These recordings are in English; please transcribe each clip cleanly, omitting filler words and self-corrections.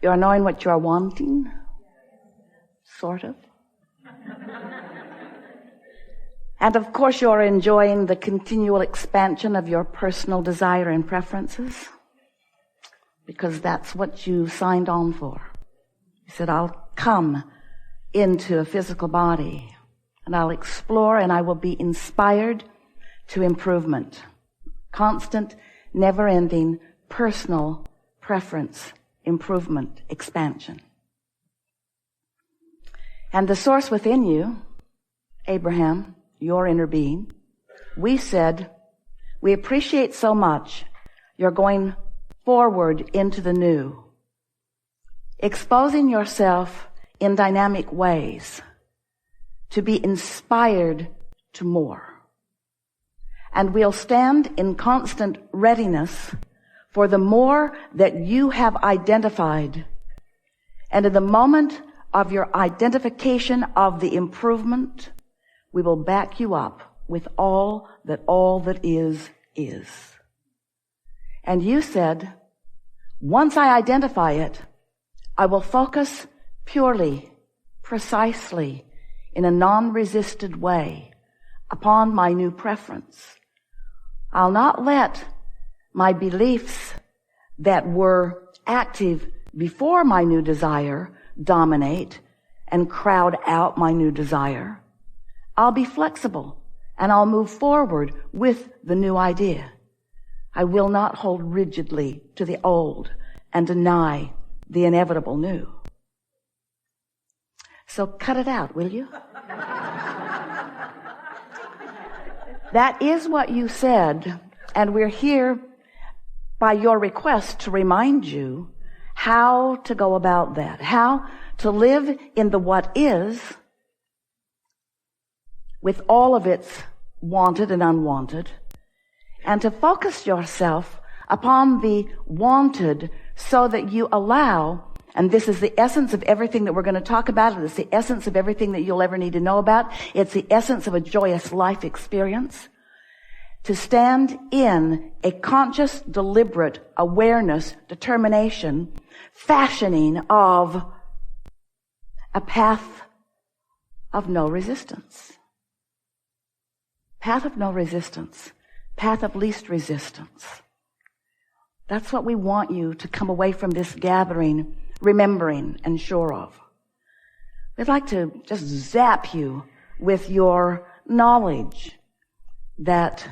You're knowing what you're wanting, sort of. And of course you're enjoying the continual expansion of your personal desire and preferences, because that's what you signed on for. You said, I'll come into a physical body and I'll explore and I will be inspired to improvement. Constant, never-ending, personal preference, improvement, expansion. And the source within you, Abraham, your inner being, we said, we appreciate so much you're going forward into the new, exposing yourself in dynamic ways to be inspired to more. And we'll stand in constant readiness for the more that you have identified. And in the moment of your identification of the improvement, we will back you up with all that is. And you said, once I identify it, I will focus purely, precisely, in a non-resisted way upon my new preference. I'll not let my beliefs that were active before my new desire dominate and crowd out my new desire. I'll be flexible and I'll move forward with the new idea. I will not hold rigidly to the old and deny the inevitable new. So cut it out, will you? That is what you said, and we're here by your request to remind you how to go about that, how to live in the what is with all of its wanted and unwanted, and to focus yourself upon the wanted so that you allow, and this is the essence of everything that we're going to talk about, and it's the essence of everything that you'll ever need to know about. It's the essence of a joyous life experience. To stand in a conscious, deliberate awareness, determination, fashioning of a path of no resistance. Path of no resistance. Path of least resistance. That's what we want you to come away from this gathering remembering and sure of. We'd like to just zap you with your knowledge that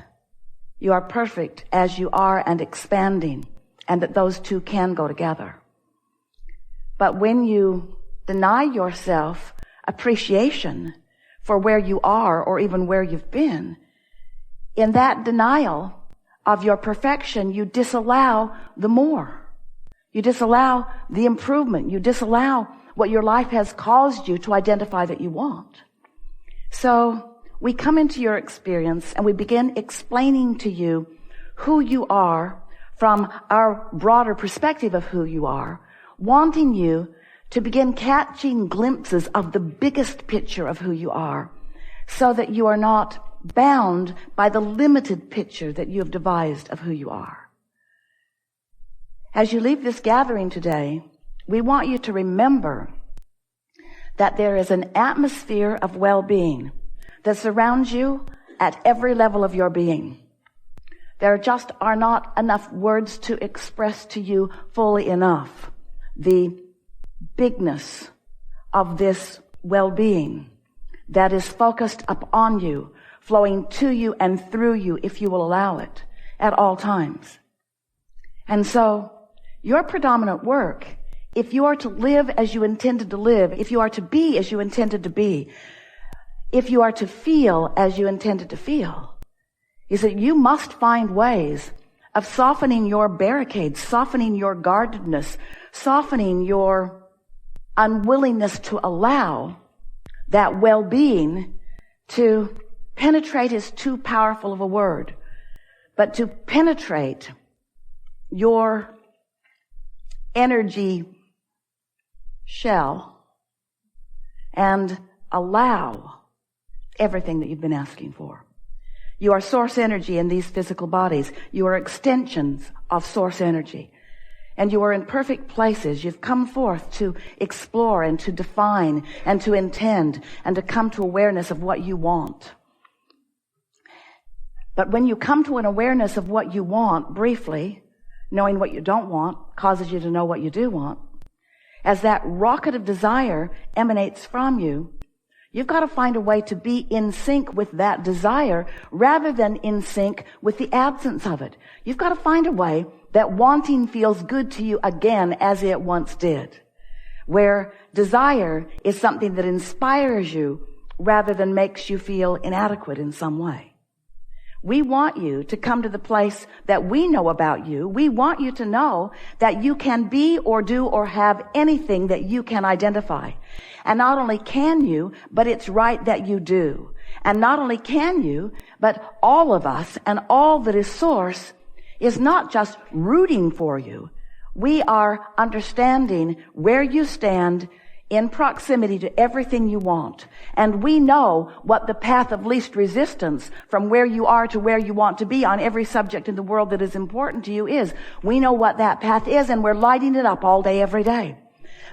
you are perfect as you are and expanding, and that those two can go together. But when you deny yourself appreciation for where you are or even where you've been, in that denial of your perfection, you disallow the more. You disallow the improvement. You disallow what your life has caused you to identify that you want. So we come into your experience and we begin explaining to you who you are from our broader perspective of who you are, wanting you to begin catching glimpses of the biggest picture of who you are, so that you are not bound by the limited picture that you have devised of who you are. As you leave this gathering today, we want you to remember that there is an atmosphere of well-being that surrounds you at every level of your being. There just are not enough words to express to you fully enough the bigness of this well-being that is focused upon you, flowing to you and through you, if you will allow it, at all times. And so, your predominant work, if you are to live as you intended to live, if you are to be as you intended to be, if you are to feel as you intended to feel, is that you must find ways of softening your barricades, softening your guardedness, softening your unwillingness to allow that well-being to penetrate is too powerful of a word, but to penetrate your energy shell and allow everything that you've been asking for. You are source energy in these physical bodies. You are extensions of source energy. And you are in perfect places. You've come forth to explore and to define and to intend and to come to awareness of what you want. But when you come to an awareness of what you want briefly, knowing what you don't want causes you to know what you do want. As that rocket of desire emanates from you, you've got to find a way to be in sync with that desire rather than in sync with the absence of it. You've got to find a way that wanting feels good to you again as it once did, where desire is something that inspires you rather than makes you feel inadequate in some way. We want you to come to the place that we know about you. We want you to know that you can be or do or have anything that you can identify. And not only can you, but it's right that you do. And not only can you, but all of us and all that is source is not just rooting for you. We are understanding where you stand in proximity to everything you want. And we know what the path of least resistance from where you are to where you want to be on every subject in the world that is important to you is. We know what that path is, and we're lighting it up all day, every day.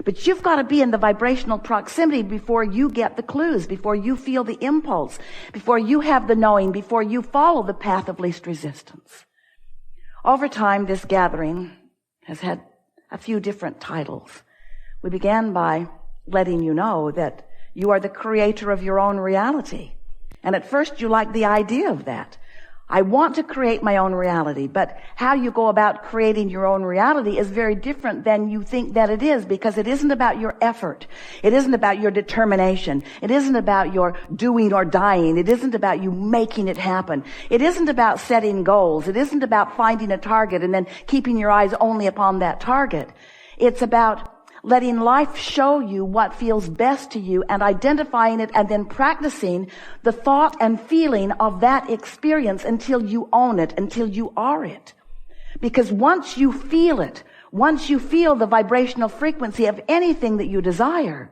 But you've got to be in the vibrational proximity before you get the clues, before you feel the impulse, before you have the knowing, before you follow the path of least resistance. Over time, this gathering has had a few different titles. We began by letting you know that you are the creator of your own reality. And at first you liked the idea of that. I want to create my own reality, but how you go about creating your own reality is very different than you think that it is, because it isn't about your effort. It isn't about your determination. It isn't about your doing or dying. It isn't about you making it happen. It isn't about setting goals. It isn't about finding a target and then keeping your eyes only upon that target. It's about letting life show you what feels best to you and identifying it and then practicing the thought and feeling of that experience until you own it, until you are it. Because once you feel it, once you feel the vibrational frequency of anything that you desire,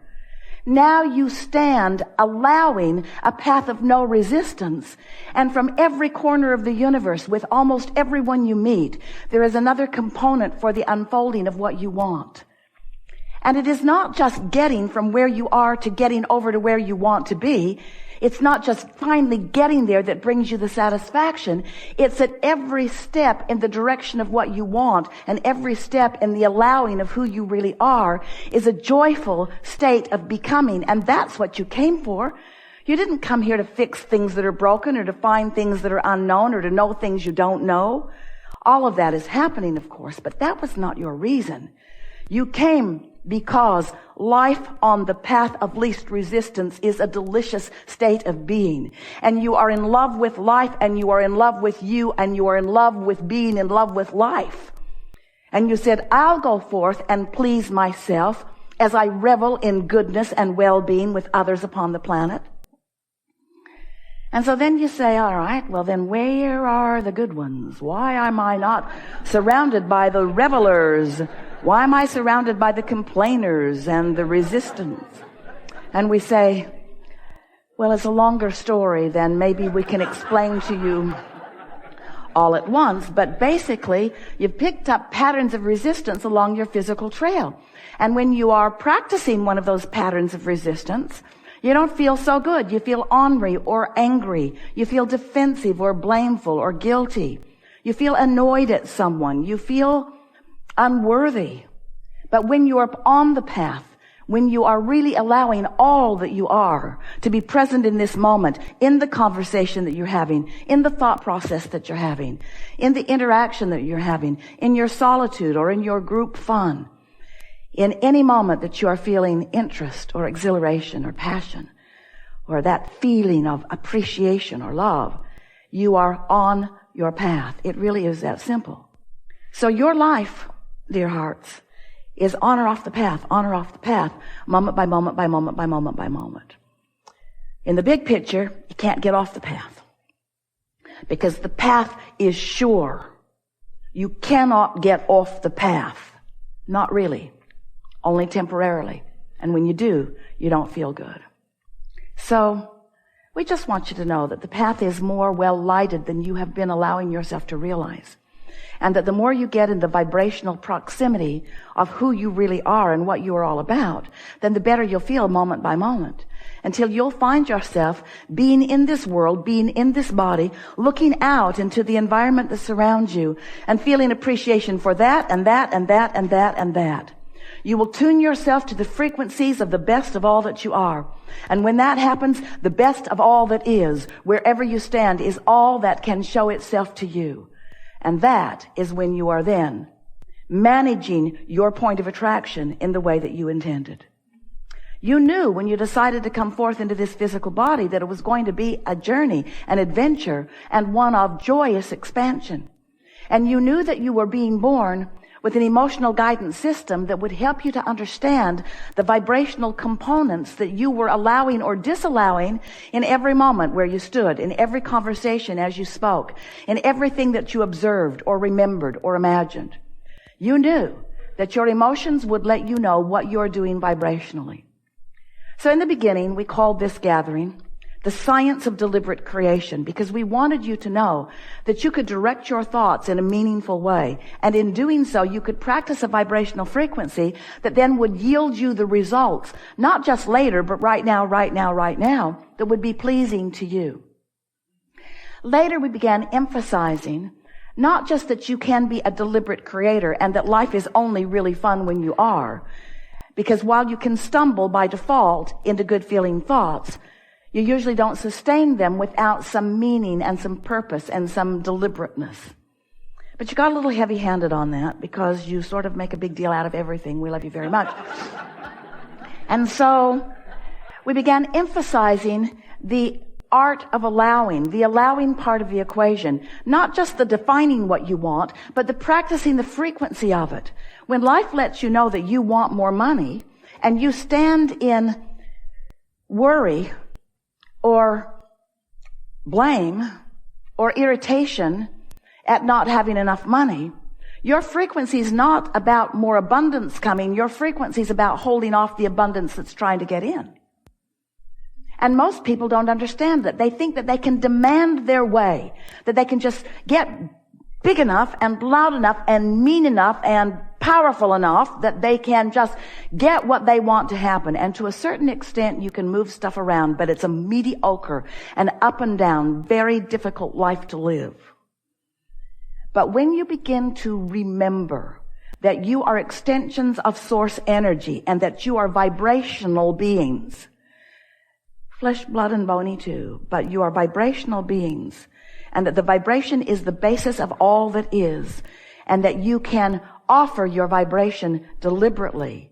now you stand allowing a path of no resistance. And from every corner of the universe, with almost everyone you meet, there is another component for the unfolding of what you want. And it is not just getting from where you are to getting over to where you want to be. It's not just finally getting there that brings you the satisfaction. It's at every step in the direction of what you want, and every step in the allowing of who you really are is a joyful state of becoming. And that's what you came for. You didn't come here to fix things that are broken or to find things that are unknown or to know things you don't know. All of that is happening, of course, but that was not your reason. You came because life on the path of least resistance is a delicious state of being. And you are in love with life, and you are in love with you, and you are in love with being in love with life. And you said, I'll go forth and please myself as I revel in goodness and well-being with others upon the planet. And so then you say, all right, well then where are the good ones? Why am I not surrounded by the revelers? Why am I surrounded by the complainers and the resistance? And we say, well, it's a longer story than maybe we can explain to you all at once. But basically, you've picked up patterns of resistance along your physical trail. And when you are practicing one of those patterns of resistance, you don't feel so good. You feel ornery or angry. You feel defensive or blameful or guilty. You feel annoyed at someone. You feel unworthy. But when you are on the path, when you are really allowing all that you are to be present in this moment, in the conversation that you're having, in the thought process that you're having, in the interaction that you're having, in your solitude or in your group fun, in any moment that you are feeling interest or exhilaration or passion or that feeling of appreciation or love, you are on your path. It really is that simple. So your life, dear hearts, is on or off the path, moment by moment by moment by moment by moment. In the big picture, you can't get off the path because the path is sure. You cannot get off the path. Not really. Only temporarily. And when you do, you don't feel good. So, we just want you to know that the path is more well lighted than you have been allowing yourself to realize. And that the more you get in the vibrational proximity of who you really are and what you are all about, then the better you'll feel moment by moment. Until you'll find yourself being in this world, being in this body, looking out into the environment that surrounds you and feeling appreciation for that and that and that and that and that. You will tune yourself to the frequencies of the best of all that you are. And when that happens, the best of all that is, wherever you stand, is all that can show itself to you. And that is when you are then managing your point of attraction in the way that you intended. You knew when you decided to come forth into this physical body that it was going to be a journey, an adventure, and one of joyous expansion. And you knew that you were being born with an emotional guidance system that would help you to understand the vibrational components that you were allowing or disallowing in every moment where you stood, in every conversation as you spoke, in everything that you observed or remembered or imagined. You knew that your emotions would let you know what you're doing vibrationally. So in the beginning, we called this gathering the science of deliberate creation, because we wanted you to know that you could direct your thoughts in a meaningful way. And in doing so, you could practice a vibrational frequency that then would yield you the results, not just later, but right now, that would be pleasing to you. Later, we began emphasizing not just that you can be a deliberate creator and that life is only really fun when you are, because while you can stumble by default into good feeling thoughts, you usually don't sustain them without some meaning and some purpose and some deliberateness. But you got a little heavy-handed on that because you sort of make a big deal out of everything. We love you very much. And so we began emphasizing the art of allowing, the allowing part of the equation. Not just the defining what you want, but the practicing the frequency of it. When life lets you know that you want more money and you stand in worry or blame or irritation at not having enough money, your frequency is not about more abundance coming. Your frequency is about holding off the abundance that's trying to get in. And most people don't understand that. They think that they can demand their way, that they can just get big enough and loud enough and mean enough and powerful enough that they can just get what they want to happen. And to a certain extent, you can move stuff around, but it's a mediocre and up and down, very difficult life to live. But when you begin to remember that you are extensions of source energy and that you are vibrational beings, flesh, blood, and bony too, but you are vibrational beings, and that the vibration is the basis of all that is, and that you can offer your vibration deliberately,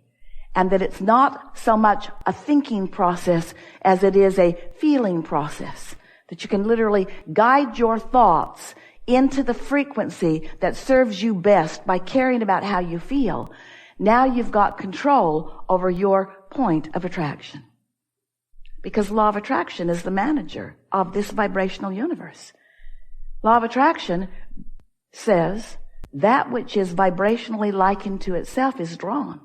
and that it's not so much a thinking process as it is a feeling process, that you can literally guide your thoughts into the frequency that serves you best by caring about how you feel. Now you've got control over your point of attraction. Because law of attraction is the manager of this vibrational universe. Law of attraction says that which is vibrationally likened to itself is drawn.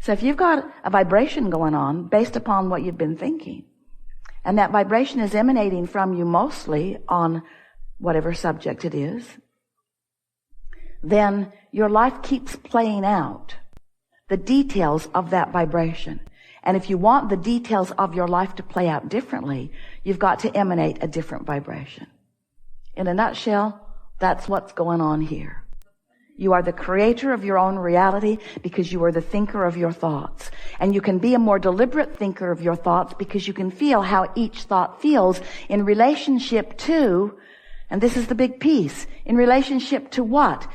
So if you've got a vibration going on based upon what you've been thinking, and that vibration is emanating from you mostly on whatever subject it is, then your life keeps playing out the details of that vibration. And if you want the details of your life to play out differently, you've got to emanate a different vibration. In a nutshell, that's what's going on here. You are the creator of your own reality because you are the thinker of your thoughts. And you can be a more deliberate thinker of your thoughts because you can feel how each thought feels in relationship to, and this is the big piece, in relationship to what?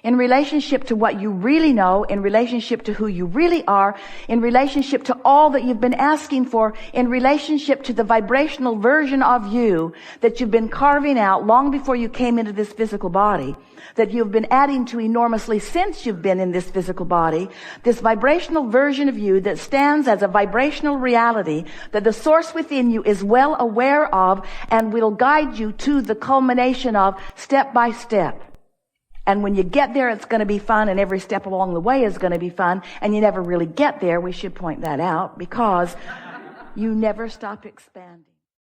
In relationship to what you really know, in relationship to who you really are, in relationship to all that you've been asking for, in relationship to the vibrational version of you that you've been carving out long before you came into this physical body, that you've been adding to enormously since you've been in this physical body, this vibrational version of you that stands as a vibrational reality that the source within you is well aware of and will guide you to the culmination of step by step. And when you get there, it's going to be fun, and every step along the way is going to be fun, and you never really get there. We should point that out because you never stop expanding.